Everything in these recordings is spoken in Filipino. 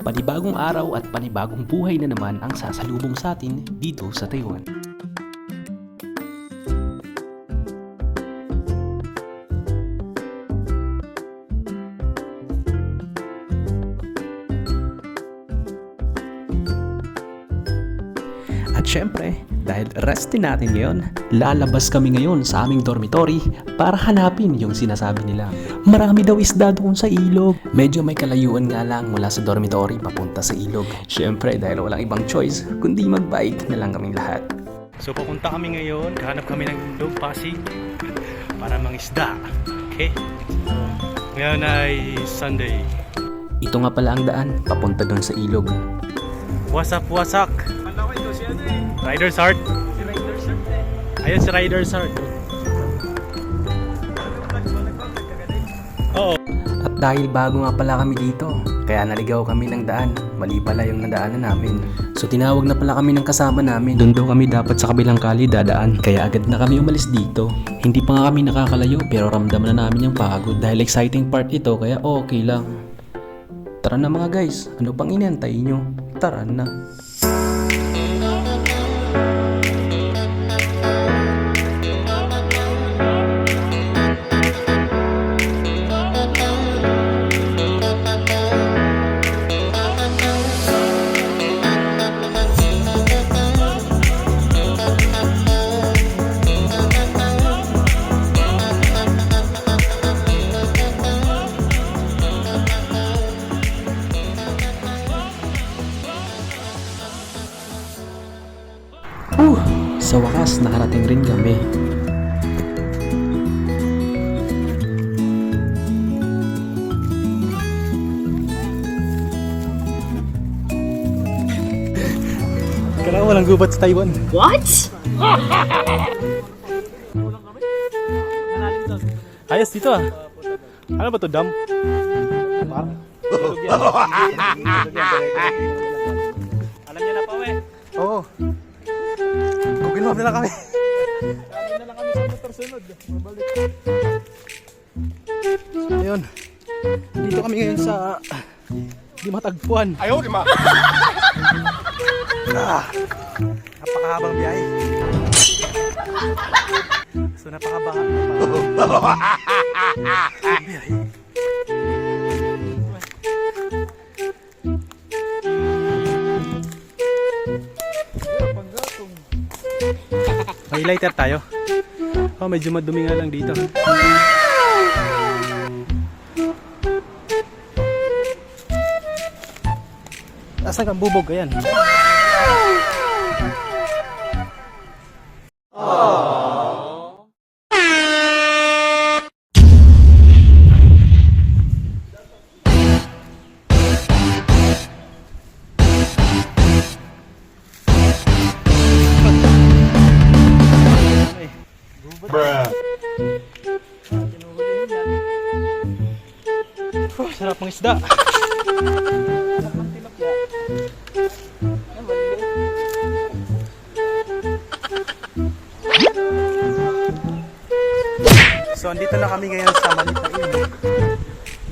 Panibagong araw at panibagong buhay na naman ang sasalubong sa atin dito sa Taiwan. At syempre, dahil restin natin ngayon, lalabas kami ngayon sa aming dormitory para hanapin yung sinasabi nila. Marami daw isda doon sa ilog. Medyo may kalayuan nga lang mula sa dormitory papunta sa ilog. Syempre, dahil walang ibang choice, kundi mag-bike na lang kaming lahat. So papunta kami ngayon, kahanap kami ng dog passing para mangisda. Okay? Ngayon ay Sunday. Ito nga pala ang daan, papunta doon sa ilog. Wasak! Rider's Heart. Ayun si Rider's Heart. Oo. At dahil bago nga pala kami dito, kaya naligaw kami ng daan. Mali pala yung nadaanan namin. So tinawag na pala kami ng kasama namin. Doon daw kami dapat sa kabilang kali dadaan. Kaya agad na kami umalis dito. Hindi pa nga kami nakakalayo pero ramdam na namin yung pagod. Dahil exciting part ito kaya okay lang. Tara na mga guys, ano pang inantay nyo? Tara na. Sa wakas, nakarating rin kami. Kailangan walang gubat sa Taiwan. What? Ayos dito ah. Ano ba to, dam? Alam niya na pa we. Oo. Google Map na lang kami. Kami na lang kami sa motor sunod. Mabalik. Ayun. Dito kami ngayon sa di matagpuan. Ayaw, di ma. Napakahabang biyahe. So napakabahang biyahe. May lighter tayo. Oh, medyo madumi nga lang dito. Asan kang bubog? Ayan. Sarap ng isda. So andito na kami ngayon sa maliit na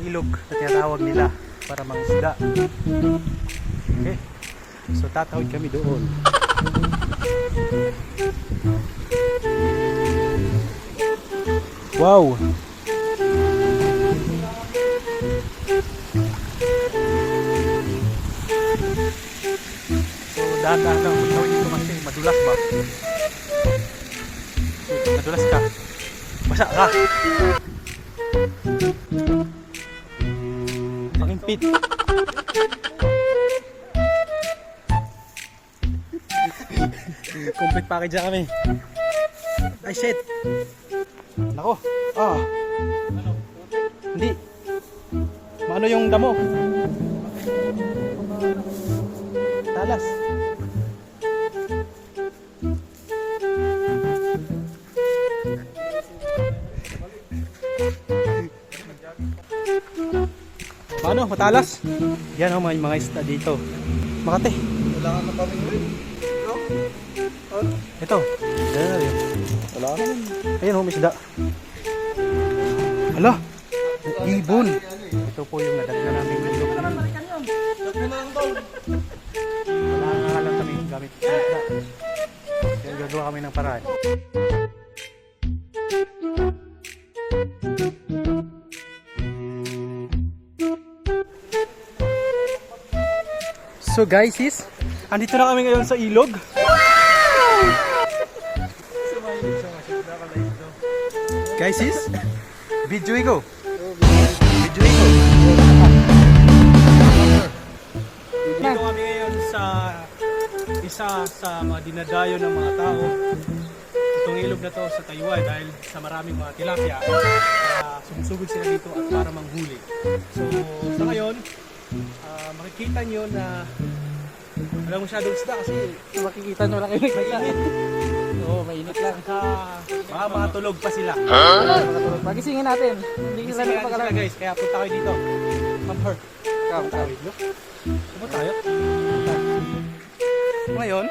ilog na tinatawag nila para mangisda. Okay. So tatawid kami doon. Wow. Dahan-dahan lang magtawid dito kasi madulas ba? Madulas ka. Basa ka. Pangimpit. Complete package na kami. Ay shit. Nako. Ah. Hindi. Maano yung damo? Talas. Paano? Matalas? Yan o, may mga isda dito. Makate. Wala na kami rin. Ito. Wala na. Ayan o, may isda. Hala. Ibon. Ito po yung nadagna namin ilog. Wala nga lang kami gamit isda. Kaya gagawa kami ng paraan. So guys, andito na kami ngayon sa ilog. Guys, video ko. Dito kami ngayon sa isa sa mga dinadayo ng mga tao. Itong ilog na to sa Tayuay dahil sa maraming mga tilapia. Sumusugod sila dito at para manghuli. So sa ngayon, makikita nyo na walang masyadong isda kasi Makikita nyo lang kayo. mainit. Oo, mainit lang. Baka mga tulog pa sila. Pagisingin natin. Hindi sila Sila nagpakalam. guys, kaya punta kayo dito. Come here. Come, come. Ano tayo? Ngayon,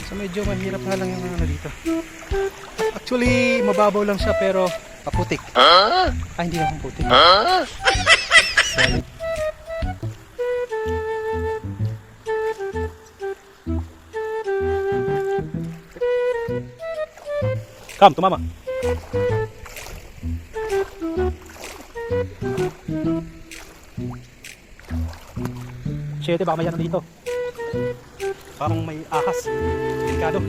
so medyo mahirap na lang yung ano dito. Actually, mababaw lang siya pero paputik. Hindi naman putik. Sorry. Come, tumama. Siyete, baka may ano dito. Parang may ahas. Delikado.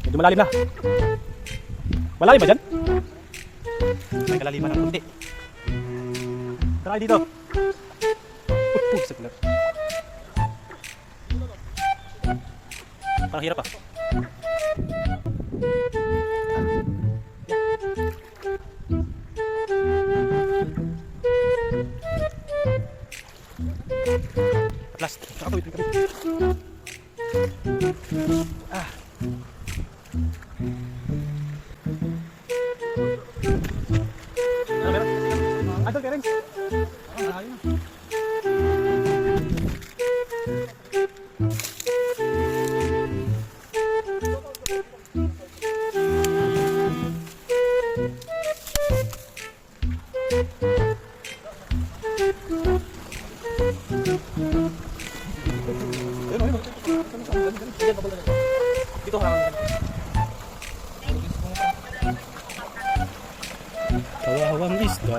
Medyo malalim na. Malalim ba dyan? May kalaliman ng kunti. Tara kayo dito. Pusip lang. Parang hirap ah. At last, nakatuwid rin kami. Ano meron? Andun ka rin. Malayo na. Dito harang. Kawawang isda.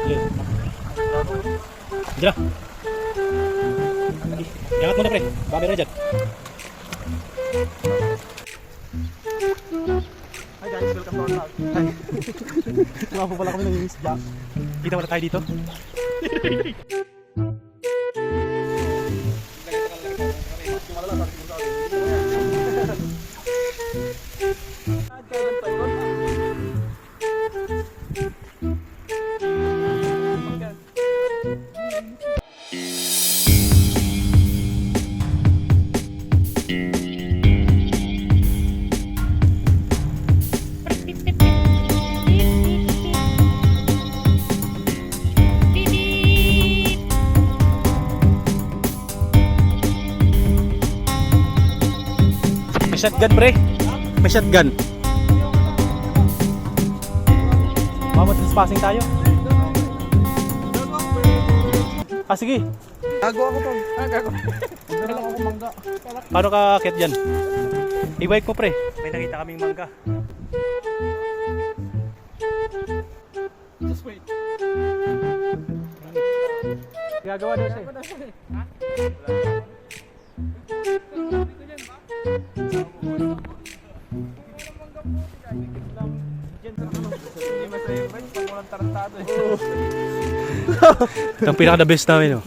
Yan. Diyan. Iangat mo na pre. Camera dyan. Hi guys, welcome to our vlog. Hi. Mga po pala kami ng isda. Kita wala tayo dito. May shotgun pre. May shotgun. Mama, trespassing tayo. Sige. Gago ako to. Gago. Magdala ako mangga. Paano ka akit dyan? I-bike mo pre. May nakita kaming mangga. Just wait. Gagawa daw siya. Hindi masaya ba? Pag walang tarantado eh. Ito ang pinaka-the best namin. Oh.